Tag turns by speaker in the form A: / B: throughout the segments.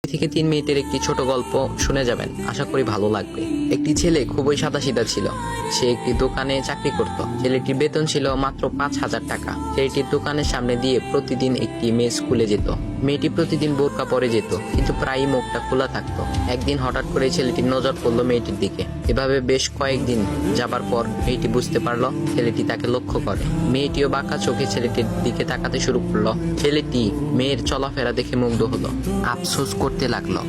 A: থেকে 3 মিনিটের একটি ছোট গল্প শুনে যাবেন, আশা করি ভালো লাগবে। একটি ছেলে খুবই সাদাসিধা ছিল। সে একটি দোকানে চাকরি করত। ছেলেটির বেতন ছিল মাত্র 5,000 টাকা। ছেলেটির দোকানের সামনে দিয়ে প্রতিদিন একটি মেয়ে স্কুলে যেত। মেয়েটি প্রতিদিন বোরকা পরে যেত, কিন্তু প্রায়ই মুখটা খোলা থাকতো। একদিন হঠাৎ করে ছেলেটির নজর পড়লো মেয়েটির দিকে। এভাবে বেশ কয়েকদিন যাবার পর মেয়েটি বুঝতে পারলো ছেলেটি তাকে লক্ষ্য করে। মেয়েটিও বাঁকা চোখে ছেলেটির দিকে তাকাতে শুরু করলো। ছেলেটি মেয়ের চলাফেরা দেখে মুগ্ধ হলো। আফসোস করতে লাগলো,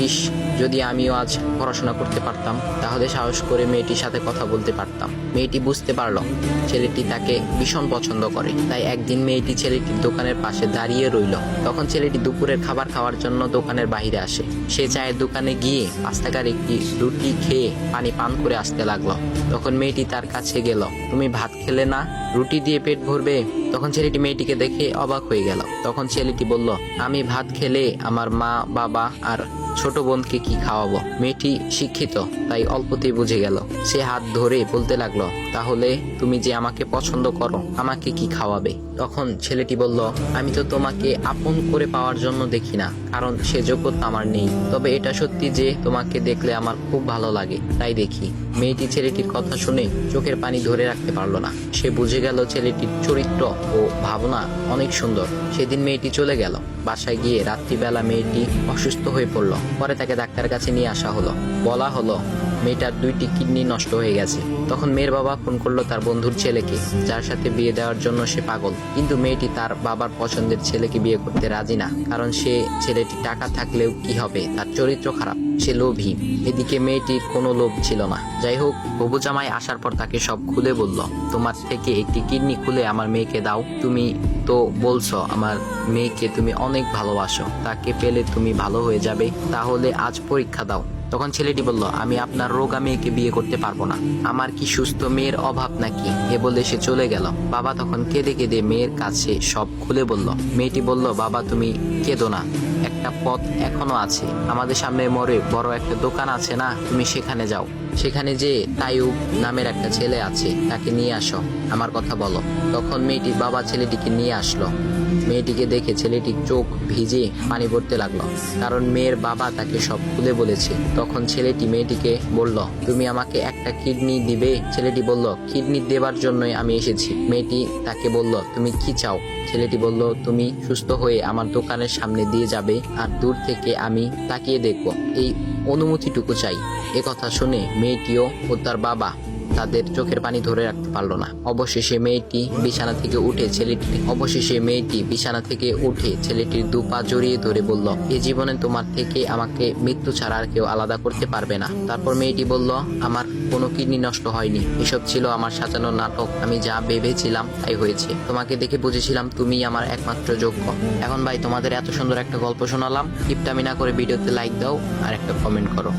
A: ইস, যদি আমিও আজ পড়াশোনা করতে পারতাম, তাহলে সাহস করে মেয়েটির সাথে কথা বলতে পারতাম। মেয়েটি বুঝতে পারলো ছেলেটি তাকে ভীষণ পছন্দ করে। তাই একদিন মেয়েটি ছেলেটির দোকানের পাশে দাঁড়িয়ে রইল। তখন ছেলেটি দুপুরের খাবার খাওয়ার জন্য দোকানের বাইরে আসে। সে চায়ের দোকানে গিয়ে 5 টাকার একটি রুটি খেয়ে পানি পান করে আসতে লাগলো। তখন মেয়েটি তার কাছে গেল। তুমি ভাত খেলে না, রুটি দিয়ে পেট ভরবে? তখন ছেলেটি মেয়েটিকে দেখে অবাক হয়ে গেল। তখন ছেলেটি বলল, আমি ভাত খেলে আমার মা, বাবা আর ছোট বোনকে কি খাওয়াবো? মেয়েটি শিক্ষিত, তাই অল্পতেই বুঝে গেল। সে হাত ধরে বলতে লাগলো, তাহলে তুমি যে আমাকে পছন্দ করো, আমাকে কি খাওয়াবে? তখন ছেলেটি বলল, আমি তো তোমাকে আপন করে পাওয়ার জন্য দেখি না, কারণ সে যোগ্যতা আমার নেই। তবে এটা সত্যি যে তোমাকে দেখলে আমার খুব ভালো লাগে, তাই দেখি। মেয়েটি ছেলেটির কথা শুনে চোখের পানি ধরে রাখতে পারলো না। সে বুঝে গেল ছেলেটির চরিত্র ও ভাবনা অনেক সুন্দর। সেদিন মেয়েটি চলে গেল। বাসায় গিয়ে রাত্রিবেলা মেয়েটি অসুস্থ হয়ে পড়ল। পরে তাকে ডাক্তারের কাছে নিয়ে আসা হলো। বলা হলো মেয়েটার 2টি কিডনি নষ্ট হয়ে গেছে। তখন মেয়ের বাবা ফোন করলো তার বন্ধুর ছেলেকে, যার সাথে বিয়ে দেওয়ার জন্য সে পাগল। কিন্তু মেয়েটি তার বাবার পছন্দের ছেলেকে বিয়ে করতে রাজি না, কারণ সে ছেলেটি টাকা থাকলেও কি হবে, তার চরিত্র খারাপ, সে লোভী। এদিকে মেয়েটির কোনো লোভ ছিল না। যাই হোক, হবু জামাই আসার পর তাকে সব খুলে বলল, তোমার থেকে একটি কিডনি খুলে আমার মেয়েকে দাও। তুমি তো বলছো আমার মেয়েকে তুমি অনেক ভালোবাসো, তাকে পেলে তুমি ভালো হয়ে যাবে, তাহলে আজ পরীক্ষা দাও। তখন ছেলেটি বলল, আমি আপনার রোগা মেয়েকে বিয়ে করতে পারবো না, আমার কি সুস্থ মেয়ের অভাব নাকি? এ বলে সে চলে গেল। বাবা তখন কেঁদে কেঁদে মেয়ের কাছে সব খুলে বলল। মেয়েটি বলল, বাবা তুমি কেঁদো না, একটা পথ এখনো আছে, আমাদের সামনে মোড়ে বড় একটা দোকান আছে না, তুমি সেখানে যাও। সেখানে যে তাইয়ুব নামের একটা ছেলে আছে, তাকে নিয়ে আসো, আমার কথা বলো। তখন মেয়েটির বাবা ছেলেটিকে নিয়ে আসলো। মেয়েটিকে দেখে ছেলেটির চোখ ভিজে পানি পড়তে লাগলো, কারণ মেয়ের বাবা তাকে সব খুলে বলেছে। তখন ছেলেটি মেয়েটিকে বলল, তুমি আমাকে একটা কিডনি দিবে? ছেলেটি বলল, কিডনি দেবার জন্যই আমি এসেছি। মেয়েটি তাকে বলল, তুমি কি চাও? ছেলেটি বলল, তুমি সুস্থ হয়ে আমার দোকানের সামনে দিয়ে যাবে, আর দূর থেকে আমি তাকিয়ে দেখব, এই অনুমতিটুকু চাই। এ কথা শুনে মেয়েটিও ও তার বাবা তাদের চোখের পানি ধরে রাখতে পারলো না। অবশেষে মেয়েটি বিছানা থেকে উঠে ছেলেটির 2 পা জড়িয়ে ধরে বলল, এই জীবনে তোমার থেকে আমাকে মৃত্যু ছাড়া আর কেউ আলাদা করতে পারবে না। তারপর মেয়েটি বলল, আমার কোনো কিডনি নষ্ট হয়নি, এসব ছিল আমার সাজানো নাটক, আমি যা ভেবেছিলাম তাই হয়েছে। তোমাকে দেখে বুঝেছিলাম তুমি আমার একমাত্র যোগ্য। এখন ভাই, তোমাদের এত সুন্দর একটা গল্প শোনালাম, কিপটামি না করে ভিডিওতে লাইক দাও আর একটা কমেন্ট করো।